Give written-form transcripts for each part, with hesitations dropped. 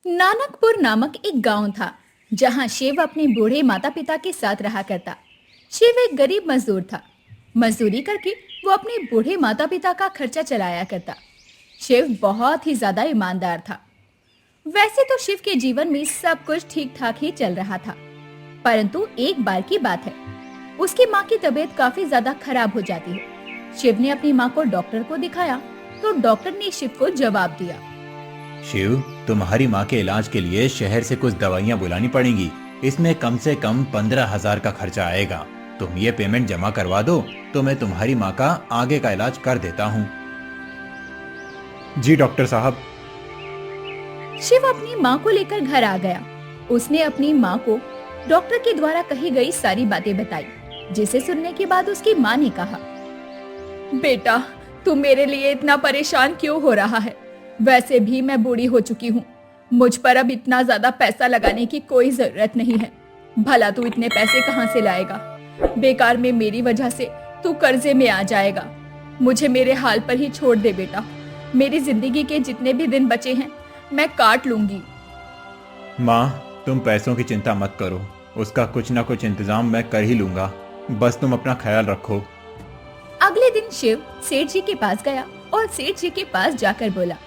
नानकपुर नामक एक गांव था जहां शिव अपने बूढ़े माता पिता के साथ रहा करता। शिव एक गरीब मजदूर था। मजदूरी करके वो अपने बूढ़े माता पिता का खर्चा चलाया करता। शिव बहुत ही ज्यादा ईमानदार था। वैसे तो शिव के जीवन में सब कुछ ठीक ठाक ही चल रहा था, परंतु एक बार की बात है, उसकी माँ की तबीयत काफी ज्यादा खराब हो जाती है। शिव ने अपनी माँ को डॉक्टर को दिखाया तो डॉक्टर ने शिव को जवाब दिया। शिव, तुम्हारी माँ के इलाज के लिए शहर से कुछ दवाइयाँ बुलानी पड़ेंगी। इसमें कम से कम 15,000 का खर्चा आएगा। तुम ये पेमेंट जमा करवा दो तो मैं तुम्हारी माँ का आगे का इलाज कर देता हूँ। जी डॉक्टर साहब। शिव अपनी माँ को लेकर घर आ गया। उसने अपनी माँ को डॉक्टर के द्वारा कही गई सारी बातें बताई, जिसे सुनने के बाद उसकी माँ ने कहा, बेटा, तू मेरे लिए इतना परेशान क्यों हो रहा है? वैसे भी मैं बूढ़ी हो चुकी हूँ। मुझ पर अब इतना ज्यादा पैसा लगाने की कोई जरूरत नहीं है। भला तू इतने पैसे कहाँ से लाएगा? बेकार में मेरी वजह से तू कर्जे में आ जाएगा। मुझे मेरे हाल पर ही छोड़ दे बेटा। मेरी जिंदगी के जितने भी दिन बचे हैं मैं काट लूंगी। माँ, तुम पैसों की चिंता मत करो, उसका कुछ ना कुछ इंतजाम मैं कर ही लूंगा। बस तुम अपना ख्याल रखो। अगले दिन शिव सेठ जी के पास गया और सेठ जी के पास जाकर बोला,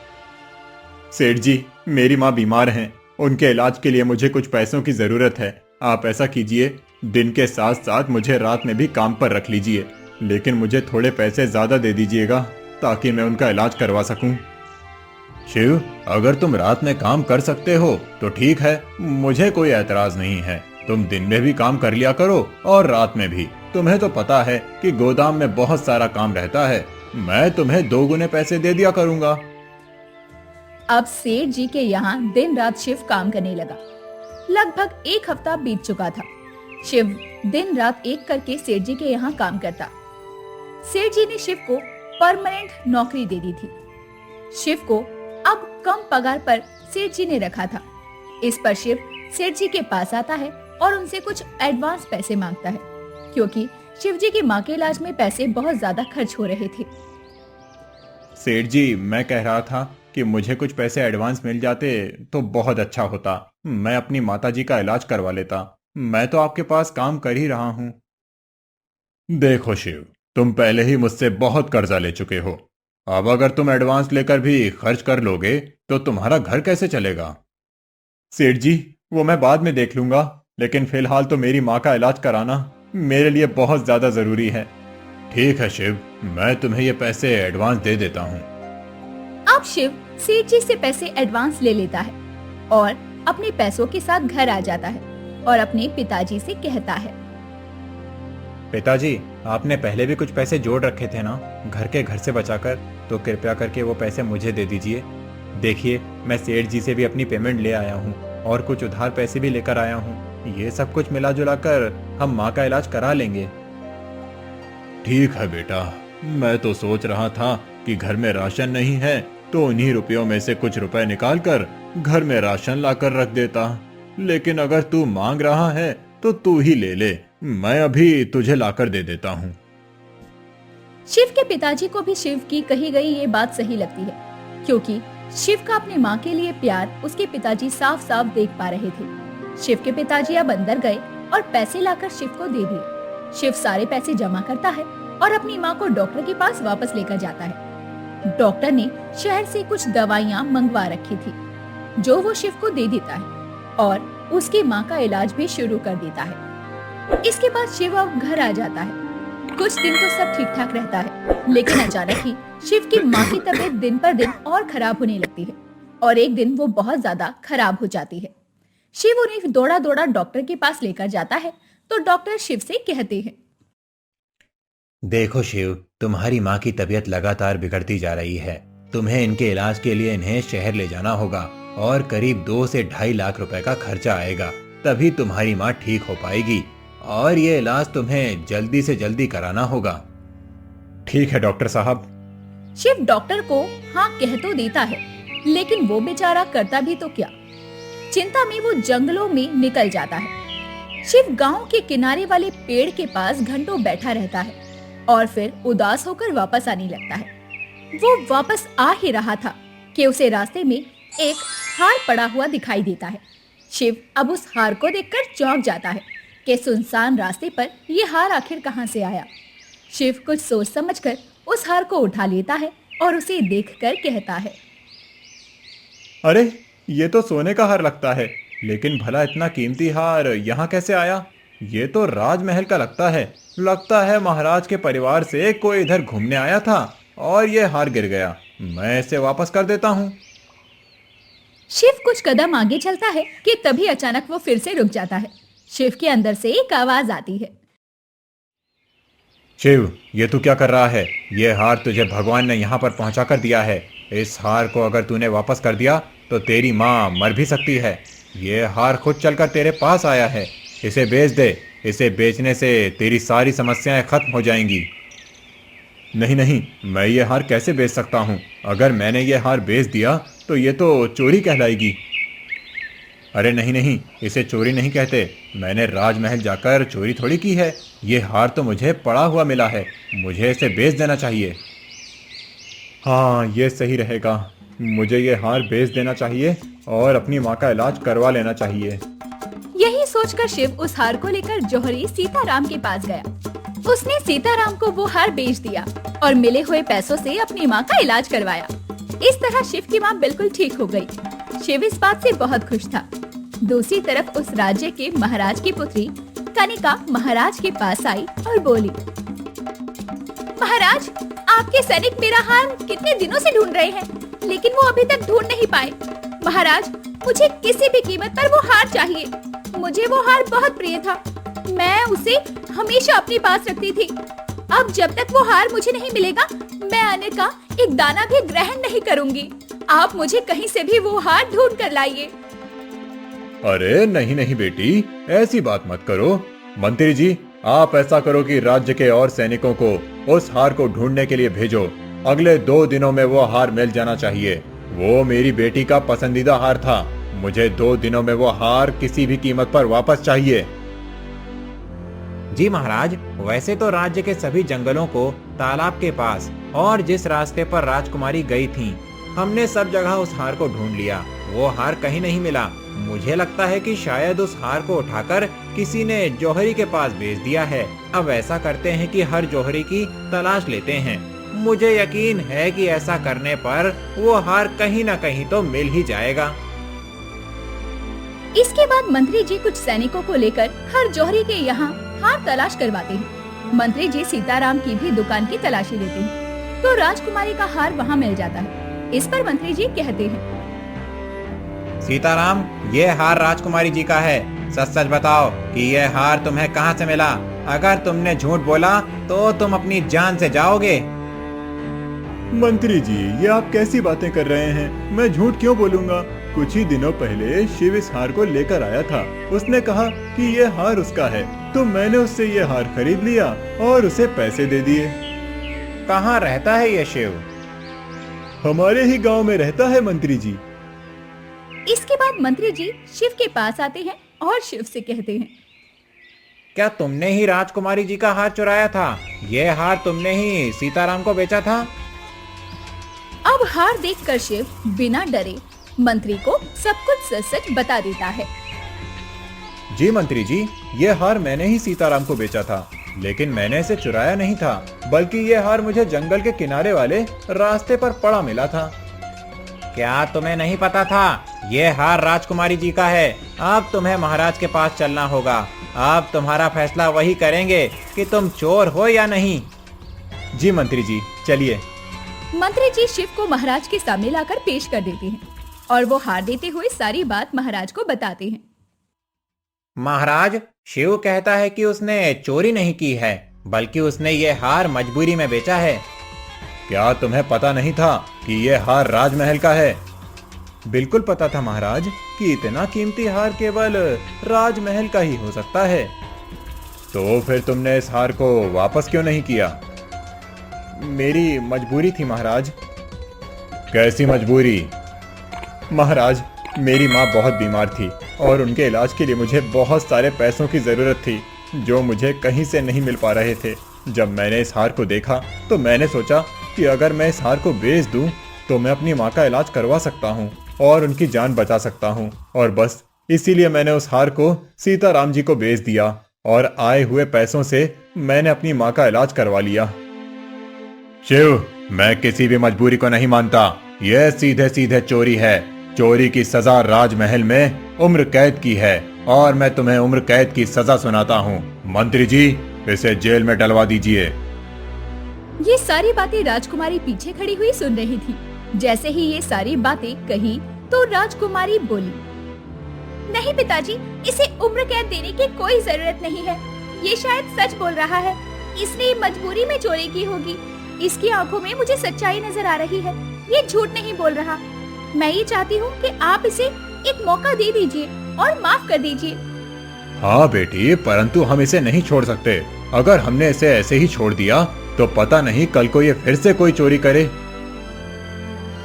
सेठ जी, मेरी माँ बीमार हैं। उनके इलाज के लिए मुझे कुछ पैसों की जरूरत है। आप ऐसा कीजिए, दिन के साथ साथ मुझे रात में भी काम पर रख लीजिए, लेकिन मुझे थोड़े पैसे ज्यादा दे दीजिएगा ताकि मैं उनका इलाज करवा सकूं। शिव, अगर तुम रात में काम कर सकते हो तो ठीक है, मुझे कोई एतराज नहीं है। तुम दिन में भी काम कर लिया करो और रात में भी। तुम्हें तो पता है कि गोदाम में बहुत सारा काम रहता है। मैं तुम्हें 2 गुने पैसे दे दिया करूंगा। अब सेठ जी के यहाँ दिन रात शिव काम करने लगा। लगभग 1 हफ्ता बीत चुका था। शिव दिन रात एक करके सेठ जी के यहाँ काम करता। सेठ जी ने शिव को परमानेंट नौकरी दे दी थी। शिव को अब कम पगार पर सेठ जी ने रखा था। इस पर शिव सेठ जी के पास आता है और उनसे कुछ एडवांस पैसे मांगता है, क्योंकि शिव जी की माँ के इलाज में पैसे बहुत ज्यादा खर्च हो रहे थे। सेठ जी, मैं कह रहा था कि मुझे कुछ पैसे एडवांस मिल जाते तो बहुत अच्छा होता। मैं अपनी माताजी का इलाज करवा लेता। मैं तो आपके पास काम कर ही रहा हूँ। देखो शिव, तुम पहले ही मुझसे बहुत कर्जा ले चुके हो। अब अगर तुम एडवांस लेकर भी खर्च कर लोगे तो तुम्हारा घर कैसे चलेगा? सेठ जी, वो मैं बाद में देख लूंगा, लेकिन फिलहाल तो मेरी माँ का इलाज कराना मेरे लिए बहुत ज्यादा जरूरी है। ठीक है शिव, मैं तुम्हें ये पैसे एडवांस दे देता हूँ। अब शिव सेठ जी से पैसे एडवांस ले लेता है और अपने पैसों के साथ घर आ जाता है और अपने पिताजी से कहता है, पिताजी, आपने पहले भी कुछ पैसे जोड़ रखे थे ना, घर के घर से बचाकर, तो कृपया करके वो पैसे मुझे दे दीजिए। देखिए, मैं सेठ जी से भी अपनी पेमेंट ले आया हूँ और कुछ उधार पैसे भी लेकर आया हूँ। ये सब कुछ मिला जुला कर हम माँ का इलाज करा लेंगे। ठीक है बेटा, मैं तो सोच रहा था कि घर में राशन नहीं है तो उन्हीं रुपयों में से कुछ रुपए निकाल कर घर में राशन लाकर रख देता। लेकिन अगर तू मांग रहा है तो तू ही ले ले, मैं अभी तुझे लाकर दे देता हूँ। शिव के पिताजी को भी शिव की कही गई ये बात सही लगती है, क्योंकि शिव का अपनी माँ के लिए प्यार उसके पिताजी साफ साफ देख पा रहे थे। शिव के पिताजी अब अंदर गए और पैसे लाकर शिव को दे दिए। शिव सारे पैसे जमा करता है और अपनी माँ को डॉक्टर के पास वापस लेकर जाता है। डॉक्टर ने शहर से कुछ दवाइयाँ मंगवा रखी थी, जो वो शिव को दे देता है और उसकी माँ का इलाज भी शुरू कर देता है। इसके बाद शिव अब घर आ जाता है। कुछ दिन तो सब ठीक ठाक रहता है, लेकिन अचानक ही शिव की माँ की तबीयत दिन पर दिन और खराब होने लगती है और एक दिन वो बहुत ज्यादा खराब हो जाती है। शिव उन्हें दौड़ा दौड़ा डॉक्टर के पास लेकर जाता है तो डॉक्टर शिव से कहते हैं, देखो शिव, तुम्हारी माँ की तबीयत लगातार बिगड़ती जा रही है। तुम्हें इनके इलाज के लिए इन्हें शहर ले जाना होगा और करीब 2 से 2.5 लाख रुपए का खर्चा आएगा। तभी तुम्हारी माँ ठीक हो पाएगी और ये इलाज तुम्हें जल्दी से जल्दी कराना होगा। ठीक है डॉक्टर साहब। शिव डॉक्टर को हाँ कह तो देता है, लेकिन वो बेचारा करता भी तो क्या। चिंता में वो जंगलों में निकल जाता है। शिव गांव के किनारे वाले पेड़ के पास घंटों बैठा रहता है और फिर उदास होकर वापस आने लगता है। वो वापस आ ही रहा था कि उसे रास्ते में एक हार पड़ा हुआ दिखाई देता है। शिव अब उस हार को देखकर चौंक जाता है कि सुनसान रास्ते पर ये हार आखिर कहां से आया। शिव कुछ सोच समझकर उस हार को उठा लेता है और उसे देखकर कहता है, अरे ये तो सोने का हार लगता है, लेकिन भला इतना कीमती हार यहाँ कैसे आया? ये तो राजमहल का लगता है महाराज के परिवार से कोई इधर घूमने आया था और ये हार गिर गया। मैं इसे वापस कर देता हूँ। शिव कुछ कदम आगे चलता है कि तभी अचानक वो फिर से रुक जाता है। शिव के अंदर से एक आवाज आती है, शिव, ये तू क्या कर रहा है? ये हार तुझे भगवान ने यहाँ पर पहुँचा कर दिया है। इस हार को अगर तूने वापस कर दिया तो तेरी माँ मर भी सकती है। ये हार खुद चलकर तेरे पास आया है। इसे बेच दे। इसे बेचने से तेरी सारी समस्याएं खत्म हो जाएंगी। नहीं नहीं, मैं ये हार कैसे बेच सकता हूँ? अगर मैंने ये हार बेच दिया तो ये तो चोरी कहलाएगी। अरे नहीं नहीं, इसे चोरी नहीं कहते। मैंने राजमहल जाकर चोरी थोड़ी की है। ये हार तो मुझे पड़ा हुआ मिला है। मुझे इसे बेच देना चाहिए। हाँ, ये सही रहेगा। मुझे ये हार बेच देना चाहिए और अपनी माँ का इलाज करवा लेना चाहिए। यही सोचकर शिव उस हार को लेकर जौहरी सीताराम के पास गया। उसने सीताराम को वो हार बेच दिया और मिले हुए पैसों से अपनी माँ का इलाज करवाया। इस तरह शिव की माँ बिल्कुल ठीक हो गई। शिव इस बात से बहुत खुश था। दूसरी तरफ उस राज्य के महाराज की पुत्री कनिका महाराज के पास आई और बोली, महाराज, आपके सैनिक मेरा हार कितने दिनों से ढूंढ रहे हैं, लेकिन वो अभी तक ढूंढ नहीं पाए। महाराज, मुझे किसी भी कीमत पर वो हार चाहिए। मुझे वो हार बहुत प्रिय था। मैं उसे हमेशा अपने पास रखती थी। अब जब तक वो हार मुझे नहीं मिलेगा, मैं अन्न का एक दाना भी ग्रहण नहीं करूंगी। आप मुझे कहीं से भी वो हार ढूंढ कर लाइए। अरे नहीं नहीं बेटी, ऐसी बात मत करो। मंत्री जी, आप ऐसा करो कि राज्य के और सैनिकों को उस हार को ढूंढने के लिए भेजो। अगले 2 दिनों में वो हार मिल जाना चाहिए। वो मेरी बेटी का पसंदीदा हार था। मुझे 2 दिनों में वो हार किसी भी कीमत पर वापस चाहिए। जी महाराज, वैसे तो राज्य के सभी जंगलों को, तालाब के पास और जिस रास्ते पर राजकुमारी गई थी, हमने सब जगह उस हार को ढूंढ लिया। वो हार कहीं नहीं मिला। मुझे लगता है कि शायद उस हार को उठाकर किसी ने जौहरी के पास भेज दिया है। अब ऐसा करते हैं कि हर जौहरी की तलाश लेते हैं। मुझे यकीन है कि ऐसा करने पर वो हार कहीं न कहीं तो मिल ही जाएगा। इसके बाद मंत्री जी कुछ सैनिकों को लेकर हर जौहरी के यहाँ हार तलाश करवाते हैं। मंत्री जी सीताराम की भी दुकान की तलाशी लेते हैं, तो राजकुमारी का हार वहाँ मिल जाता है। इस पर मंत्री जी कहते हैं, सीताराम, ये हार राजकुमारी जी का है। सच सच बताओ कि ये हार तुम्हें कहाँ से मिला। अगर तुमने झूठ बोला तो तुम अपनी जान से जाओगे। मंत्री जी, ये आप कैसी बातें कर रहे हैं? मैं झूठ क्यों बोलूंगा? कुछ ही दिनों पहले शिव इस हार को लेकर आया था। उसने कहा कि ये हार उसका है, तो मैंने उससे ये हार खरीद लिया और उसे पैसे दे दिए। कहाँ रहता है ये शिव? हमारे ही गांव में रहता है मंत्री जी। इसके बाद मंत्री जी शिव के पास आते हैं और शिव से कहते हैं, क्या तुमने ही राजकुमारी जी का हार चुराया था? ये हार तुमने ही सीताराम को बेचा था? अब हार देखकर शिव बिना डरे मंत्री को सब कुछ सच सच बता देता है। जी मंत्री जी, ये हार मैंने ही सीताराम को बेचा था, लेकिन मैंने इसे चुराया नहीं था, बल्कि ये हार मुझे जंगल के किनारे वाले रास्ते पर पड़ा मिला था। क्या तुम्हें नहीं पता था? ये हार राजकुमारी जी का है। अब तुम्हें महाराज के पास चलना होगा। अब तुम्हारा फैसला वही करेंगे कि तुम चोर हो या नहीं। जी मंत्री जी, चलिए। मंत्री जी शिव को महाराज के सामने लाकर पेश कर देते हैं और वो हार देते हुए सारी बात महाराज को बताते हैं। महाराज, शिव कहता है कि उसने चोरी नहीं की है, बल्कि उसने ये हार मजबूरी में बेचा है। क्या तुम्हें पता नहीं था कि ये हार राजमहल का है? बिल्कुल पता था महाराज कि इतना कीमती हार केवल राजमहल का ही हो सकता है। तो फिर तुमने इस हार को वापस क्यों नहीं किया? मेरी मजबूरी थी महाराज। कैसी मजबूरी? महाराज, मेरी माँ बहुत बीमार थी और उनके इलाज के लिए मुझे बहुत सारे पैसों की जरूरत थी, जो मुझे कहीं से नहीं मिल पा रहे थे। जब मैंने इस हार को देखा तो मैंने सोचा कि अगर मैं इस हार को बेच दूं तो मैं अपनी माँ का इलाज करवा सकता हूँ। और उनकी जान बचा सकता हूँ, और बस इसीलिए मैंने उस हार को सीताराम जी को बेच दिया और आए हुए पैसों से मैंने अपनी माँ का इलाज करवा लिया। शिव, मैं किसी भी मजबूरी को नहीं मानता। यह सीधे सीधे चोरी है। चोरी की सजा राजमहल में उम्र कैद की है और मैं तुम्हें उम्र कैद की सजा सुनाता हूँ। मंत्री जी, इसे जेल में डलवा दीजिए। ये सारी बातें राजकुमारी पीछे खड़ी हुई सुन रही थी। जैसे ही ये सारी बातें कही तो राजकुमारी बोली, नहीं पिताजी, इसे उम्र कैद देने की कोई जरूरत नहीं है। ये शायद सच बोल रहा है। इसने मजबूरी में चोरी की होगी। इसकी आंखों में मुझे सच्चाई नजर आ रही है। ये झूठ नहीं बोल रहा। मैं ये चाहती हूँ कि आप इसे एक मौका दे दीजिए और माफ कर दीजिए। हाँ बेटी, परंतु हम इसे नहीं छोड़ सकते। अगर हमने इसे ऐसे ही छोड़ दिया तो पता नहीं कल को ये फिर से कोई चोरी करे।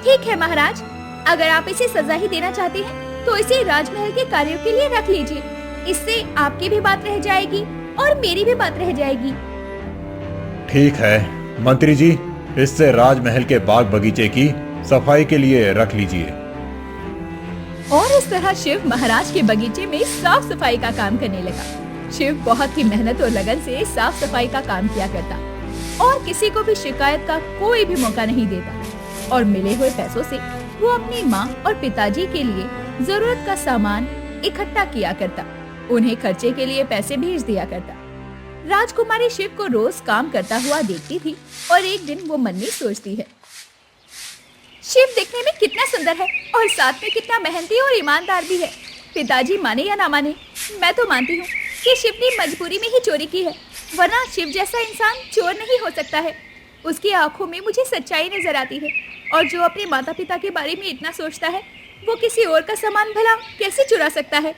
ठीक है महाराज, अगर आप इसे सजा ही देना चाहते हैं तो इसे राजमहल के कार्यों के लिए रख लीजिए। इससे आपकी भी बात रह जाएगी और मेरी भी बात रह जाएगी। ठीक है मंत्री जी, इससे राजमहल के बाग बगीचे की सफाई के लिए रख लीजिए। और इस तरह शिव महाराज के बगीचे में साफ सफाई का काम करने लगा। शिव बहुत ही मेहनत और लगन से साफ सफाई का काम किया करता और किसी को भी शिकायत का कोई भी मौका नहीं देता। और मिले हुए पैसों से वो अपनी माँ और पिताजी के लिए जरूरत का सामान इकट्ठा किया करता। उन्हें खर्चे के लिए पैसे भेज दिया करता। राजकुमारी शिव को रोज काम करता हुआ देखती थी और एक दिन वो मन में सोचती है, शिव दिखने में कितना सुंदर है और साथ में कितना मेहनती और ईमानदार भी है। पिताजी माने या ना माने, मैं तो मानती हूँ कि शिव ने मजबूरी में ही चोरी की है, वरना शिव जैसा इंसान चोर नहीं हो सकता है। उसकी आंखों में मुझे सच्चाई नजर आती है और जो अपने माता पिता के बारे में इतना सोचता है वो किसी और का सामान भला कैसे चुरा सकता है।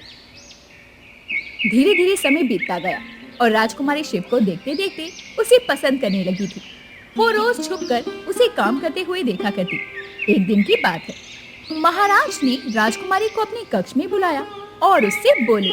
धीरे धीरे समय बीतता गया और राजकुमारी शिव को देखते देखते उसे पसंद करने लगी थी। वो रोज छुपकर उसे काम करते हुए देखा करती। एक दिन की बात है, महाराज ने राजकुमारी को अपने कक्ष में बुलाया और उससे बोले,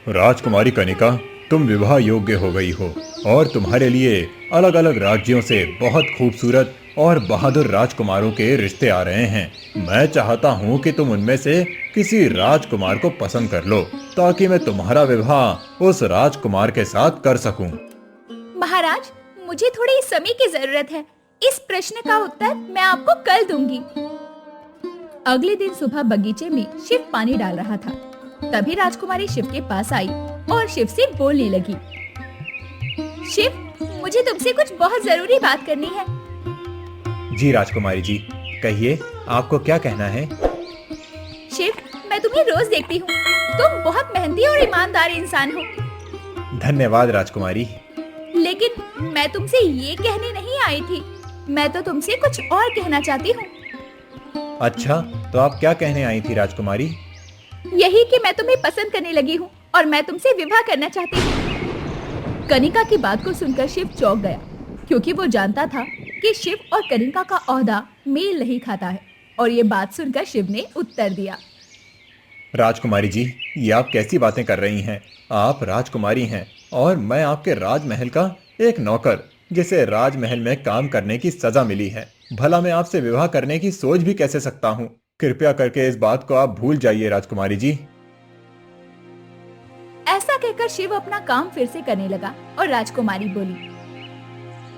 राजकुमारी कनिका, तुम विवाह योग्य हो गई हो और तुम्हारे लिए अलग अलग राज्यों से बहुत खूबसूरत और बहादुर राजकुमारों के रिश्ते आ रहे हैं। मैं चाहता हूँ कि तुम उनमें से किसी राजकुमार को पसंद कर लो ताकि मैं तुम्हारा विवाह उस राजकुमार के साथ कर सकूं। महाराज, मुझे थोड़ी समय की जरूरत है। इस प्रश्न का उत्तर मैं आपको कल दूंगी। अगले दिन सुबह बगीचे में शिव पानी डाल रहा था। तभी राजकुमारी शिव के पास आई और शिव से बोलने लगी, शिव, मुझे तुमसे कुछ बहुत जरूरी बात करनी है। जी राजकुमारी जी, कहिए, आपको क्या कहना है? शिव, मैं तुम्हें रोज देखती हूँ। तुम बहुत मेहनती और ईमानदार इंसान हो। धन्यवाद राजकुमारी। लेकिन मैं तुमसे ये कहने नहीं आई थी। मैं तो तुमसे कुछ और कहना चाहती हूँ। अच्छा, तो आप क्या कहने आई थी राजकुमारी? यही कि मैं तुम्हें पसंद करने लगी हूँ और मैं तुमसे विवाह करना चाहती हूँ। कनिका की बात को सुनकर शिव चौंक गया, क्योंकि वो जानता था कि शिव और कनिका का ओहदा मेल नहीं खाता है। और ये बात सुनकर शिव ने उत्तर दिया, राजकुमारी जी, ये आप कैसी बातें कर रही हैं? आप राजकुमारी हैं और मैं आपके राजमहल का एक नौकर, जिसे राजमहल में काम करने की सजा मिली है। भला मैं आपसे विवाह करने की सोच भी कैसे सकता हूँ? कृपया करके इस बात को आप भूल जाइए राजकुमारी जी। ऐसा कहकर शिव अपना काम फिर से करने लगा और राजकुमारी बोली,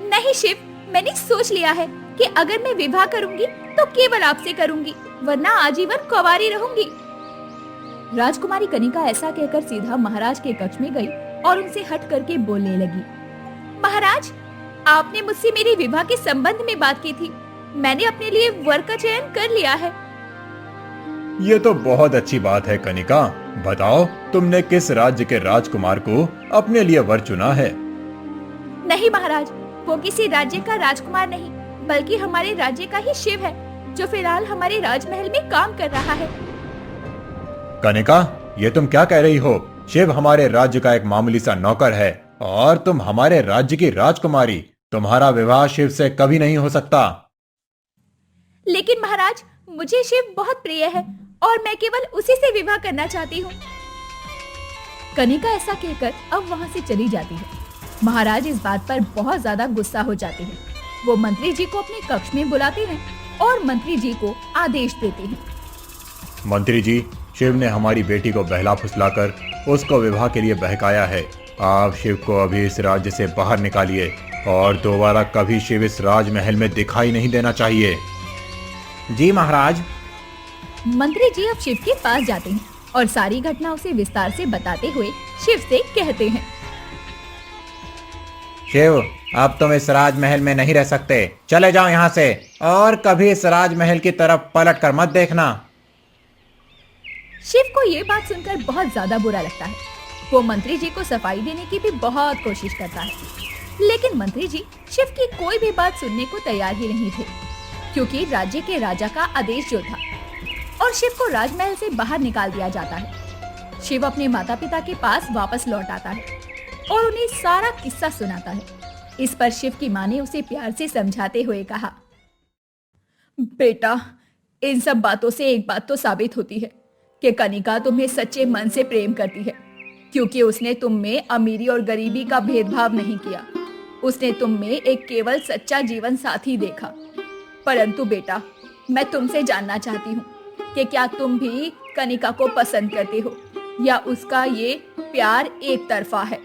नहीं शिव, मैंने सोच लिया है कि अगर मैं विवाह करूंगी तो केवल आपसे करूंगी, वरना आजीवन कुंवारी रहूंगी। राजकुमारी कनिका ऐसा कहकर सीधा महाराज के कक्ष में गई और उनसे हट करके बोलने लगी, महाराज, आपने मुझसे मेरे विवाह के संबंध में बात की थी। मैंने अपने लिए वर का चयन कर लिया है। ये तो बहुत अच्छी बात है कनिका। बताओ, तुमने किस राज्य के राजकुमार को अपने लिए वर चुना है? नहीं महाराज, वो किसी राज्य का राजकुमार नहीं, बल्कि हमारे राज्य का ही शिव है, जो फिलहाल हमारे राजमहल में काम कर रहा है। कनिका, ये तुम क्या कह रही हो? शिव हमारे राज्य का एक मामूली सा नौकर है और तुम हमारे राज्य की राजकुमारी। तुम्हारा विवाह शिव से कभी नहीं हो सकता। लेकिन महाराज, मुझे शिव बहुत प्रिय है और मैं केवल उसी से विवाह करना चाहती हूँ। कनिका ऐसा कहकर अब वहाँ से चली जाती है। महाराज इस बात पर बहुत ज्यादा गुस्सा हो जाते हैं। वो मंत्री जी को अपने कक्ष में बुलाते हैं और मंत्री जी को आदेश देते हैं। मंत्री जी, शिव ने हमारी बेटी को बहला फुसलाकर उसको विवाह के लिए बहकाया है। आप शिव को अभी इस राज्य से बाहर निकालिए और दोबारा कभी शिव इस राजमहल में दिखाई नहीं देना चाहिए। जी महाराज। मंत्री जी अब शिव के पास जाते हैं और सारी घटना उसे विस्तार से बताते हुए शिव से कहते हैं, शिव, अब तुम इस राजमहल में नहीं रह सकते। चले जाओ यहाँ से और कभी इस राजमहल की तरफ पलट कर मत देखना। शिव को ये बात सुनकर बहुत ज्यादा बुरा लगता है। वो मंत्री जी को सफाई देने की भी बहुत कोशिश करता है, लेकिन मंत्री जी शिव की कोई भी बात सुनने को तैयार ही नहीं थे, क्योंकि राज्य के राजा का आदेश जो था और शिव को राजमहल से बाहर निकाल दिया जाता है। शिव अपने माता पिता के पास वापस लौट आता है और उन्हें सारा किस्सा सुनाता है। इस पर शिव की माँ ने उसे प्यार से समझाते हुए कहा, बेटा, इन सब बातों से एक बात तो साबित होती है कि कनिका तुम्हें सच्चे मन से प्रेम करती है, क्योंकि उसने तुम में अमीरी और गरीबी का भेदभाव नहीं किया। उसने तुम में एक केवल सच्चा जीवन साथी देखा। परंतु बेटा, मैं तुमसे जानना चाहती हूँ कि क्या तुम भी कनिका को पसंद करते हो या उसका ये प्यार एक तरफा है?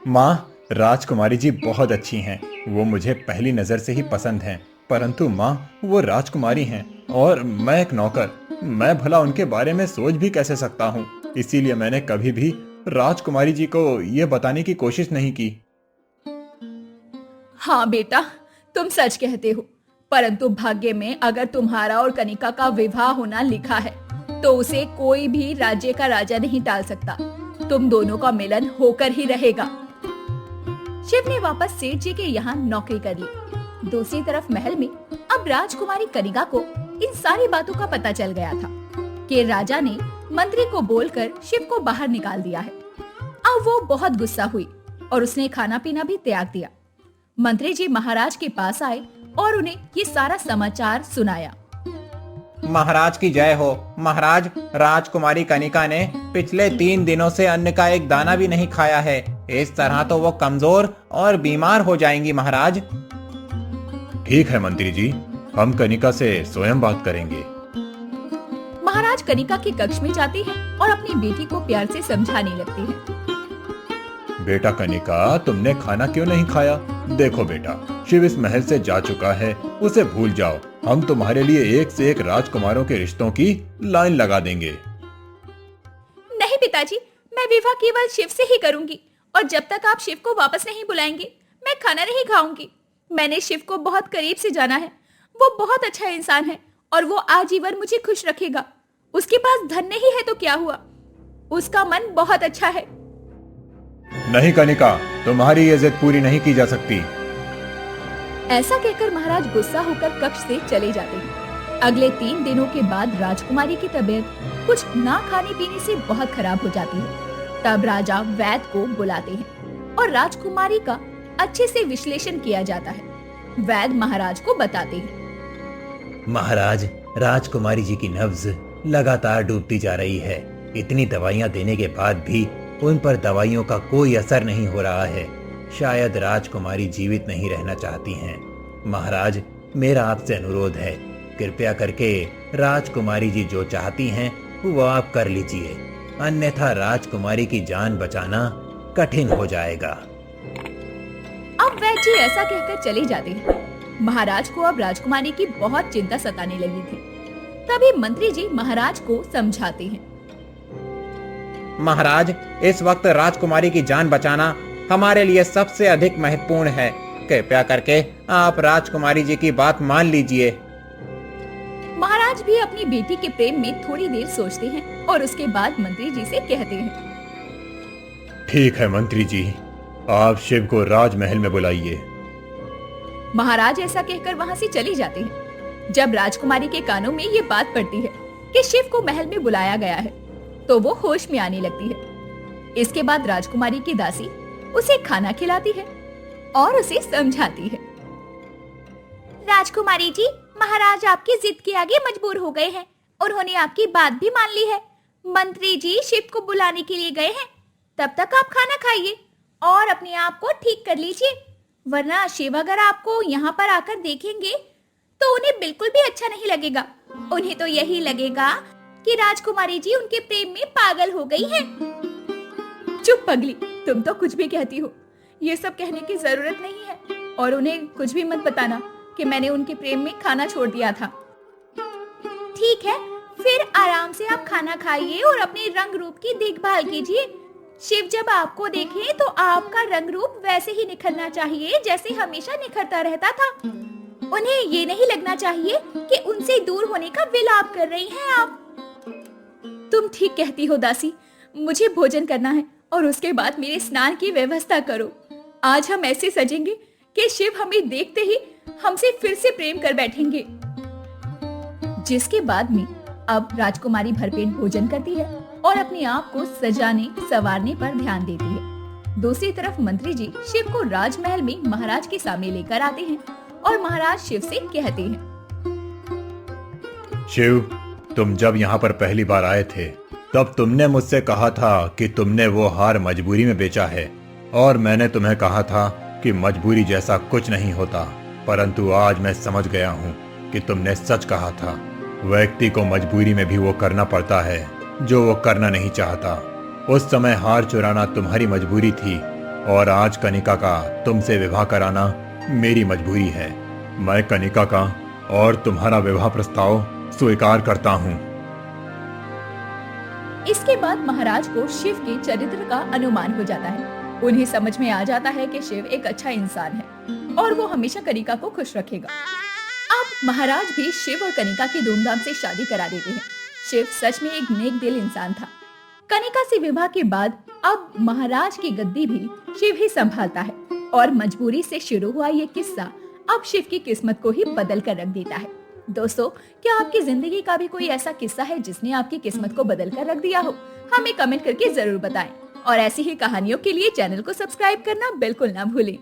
माँ, राजकुमारी जी बहुत अच्छी हैं। वो मुझे पहली नजर से ही पसंद हैं। परंतु माँ, वो राजकुमारी हैं और मैं एक नौकर। मैं भला उनके बारे में सोच भी कैसे सकता हूँ? इसीलिए मैंने कभी भी राजकुमारी जी को ये बताने की कोशिश नहीं की। हाँ बेटा, तुम सच कहते हो, परंतु भाग्य में अगर तुम्हारा और कनिका का विवाह होना लिखा है तो उसे कोई भी राज्य का राजा नहीं टाल सकता। तुम दोनों का मिलन होकर ही रहेगा। शिव ने वापस सेठ जी के यहाँ नौकरी कर ली। दूसरी तरफ महल में अब राजकुमारी कनिका को इन सारी बातों का पता चल गया था कि राजा ने मंत्री को बोलकर शिव को बाहर निकाल दिया है। अब वो बहुत गुस्सा हुई और उसने खाना पीना भी त्याग दिया। मंत्री जी महाराज के पास आए और उन्हें ये सारा समाचार सुनाया। महाराज की जय हो। महाराज, राजकुमारी कनिका ने पिछले 3 दिनों से अन्न का एक दाना भी नहीं खाया है। इस तरह तो वो कमजोर और बीमार हो जाएंगी महाराज। ठीक है मंत्री जी, हम कनिका से स्वयं बात करेंगे। महाराज कनिका के कक्ष में जाते हैं और अपनी बेटी को प्यार से समझाने लगते हैं। बेटा कनिका, तुमने खाना क्यों नहीं खाया? देखो बेटा, शिव इस महल से जा चुका है, उसे भूल जाओ। हम तुम्हारे लिए एक से एक राजकुमारों के रिश्तों की लाइन लगा देंगे। नहीं पिताजी, मैं विवाह केवल शिव से ही करूंगी और जब तक आप शिव को वापस नहीं बुलाएंगे मैं खाना नहीं खाऊंगी। मैंने शिव को बहुत करीब से जाना है। वो बहुत अच्छा इंसान है और वो आजीवन मुझे खुश रखेगा। उसके पास धन नहीं है तो क्या हुआ, उसका मन बहुत अच्छा है। नहीं कनिका, तुम्हारी ये जिद पूरी नहीं की जा सकती। ऐसा कहकर महाराज गुस्सा होकर कक्ष से चले जाते हैं। अगले 3 दिनों के बाद राजकुमारी की तबीयत कुछ ना खाने पीने से बहुत खराब हो जाती है। तब राजा वैद्य को बुलाते हैं और राजकुमारी का अच्छे से विश्लेषण किया जाता है। वैद्य महाराज को बताते हैं, महाराज, राजकुमारी जी की नब्ज लगातार डूबती जा रही है। इतनी दवाइयां देने के बाद भी उन पर दवाइयों का कोई असर नहीं हो रहा है। शायद राजकुमारी जीवित नहीं रहना चाहती हैं। महाराज, मेरा आपसे अनुरोध है, कृपया करके राजकुमारी जी जो चाहती हैं वो आप कर लीजिए, अन्यथा राजकुमारी की जान बचाना कठिन हो जाएगा। अब वैद्य जी ऐसा कहकर चले जाते हैं। महाराज को अब राजकुमारी की बहुत चिंता सताने लगी थी। तभी मंत्री जी महाराज को समझाते हैं, महाराज, इस वक्त राजकुमारी की जान बचाना हमारे लिए सबसे अधिक महत्वपूर्ण है। कृपया करके आप राजकुमारी जी की बात मान लीजिए। महाराज भी अपनी बेटी के प्रेम में थोड़ी देर सोचते हैं और उसके बाद मंत्री जी से कहते हैं, ठीक है मंत्री जी, आप शिव को राजमहल में बुलाइए। महाराज ऐसा कहकर वहां से चले जाते हैं। जब राजकुमारी के कानों में ये बात पड़ती है कि शिव को महल में बुलाया गया है तो वो होश में आने लगती है। इसके बाद राजकुमारी की दासी उसे खाना खिलाती है और उसे समझाती है, राजकुमारी जी, महाराज आपकी जिद के आगे मजबूर हो गए हैं। उन्होंने आपकी बात भी मान ली है। मंत्री जी शिव को बुलाने के लिए गए हैं। तब तक आप खाना खाइए और अपने आप को ठीक कर लीजिए, वरना शिव अगर आपको यहाँ पर आकर देखेंगे तो उन्हें बिल्कुल भी अच्छा नहीं लगेगा। उन्हें तो यही लगेगा कि राजकुमारी जी उनके प्रेम में पागल हो गई हैं। चुप पगली, तुम तो कुछ भी कहती हो। ये सब कहने की जरूरत नहीं है और उन्हें कुछ भी मत बताना कि मैंने उनके प्रेम में खाना छोड़ दिया था। ठीक है, फिर आराम से आप खाना खाइए और अपने रंग रूप की देखभाल कीजिए। शिव जब आपको देखे तो आपका रंग रूप वैसे ही निखरना चाहिए जैसे हमेशा निखरता रहता था। उन्हें ये नहीं लगना चाहिए कि उनसे दूर होने का विलाप कर रही हैं आप। तुम ठीक कहती हो दासी, मुझे भोजन करना है और उसके बाद मेरे स्नान की व्यवस्था करो। आज हम ऐसे सजेंगे कि शिव हमें देखते ही हमसे फिर से प्रेम कर बैठेंगे। जिसके बाद में अब राजकुमारी भरपेट भोजन करती है और अपने आप को सजाने संवारने पर ध्यान देती है। दूसरी तरफ मंत्री जी शिव को राजमहल में महाराज के सामने लेकर आते हैं और महाराज शिव से कहते हैं, शिव, तुम जब यहाँ पर पहली बार आए थे तब तुमने मुझसे कहा था कि तुमने वो हार मजबूरी में बेचा है और मैंने तुम्हें कहा था कि मजबूरी जैसा कुछ नहीं होता, परंतु आज मैं समझ गया हूँ कि तुमने सच कहा था। व्यक्ति को मजबूरी में भी वो करना पड़ता है जो वो करना नहीं चाहता। उस समय हार चुराना तुम्हारी मजबूरी थी और आज कनिका का तुमसे विवाह कराना मेरी मजबूरी है। मैं कनिका का और तुम्हारा विवाह प्रस्ताव स्वीकार करता हूँ। इसके बाद महाराज को शिव के चरित्र का अनुमान हो जाता है। उन्हें समझ में आ जाता है कि शिव एक अच्छा इंसान है और वो हमेशा कनिका को खुश रखेगा। अब महाराज भी शिव और कनिका की धूमधाम से शादी करा देते हैं। शिव सच में एक नेक दिल इंसान था। कनिका से विवाह के बाद अब महाराज की गद्दी भी शिव ही संभालता है और मजबूरी से शुरू हुआ ये किस्सा अब शिव की किस्मत को ही बदल कर रख देता है। दोस्तों, क्या आपकी जिंदगी का भी कोई ऐसा किस्सा है जिसने आपकी किस्मत को बदल कर रख दिया हो? हमें कमेंट करके जरूर बताएं और ऐसी ही कहानियों के लिए चैनल को सब्सक्राइब करना बिल्कुल ना भूलें।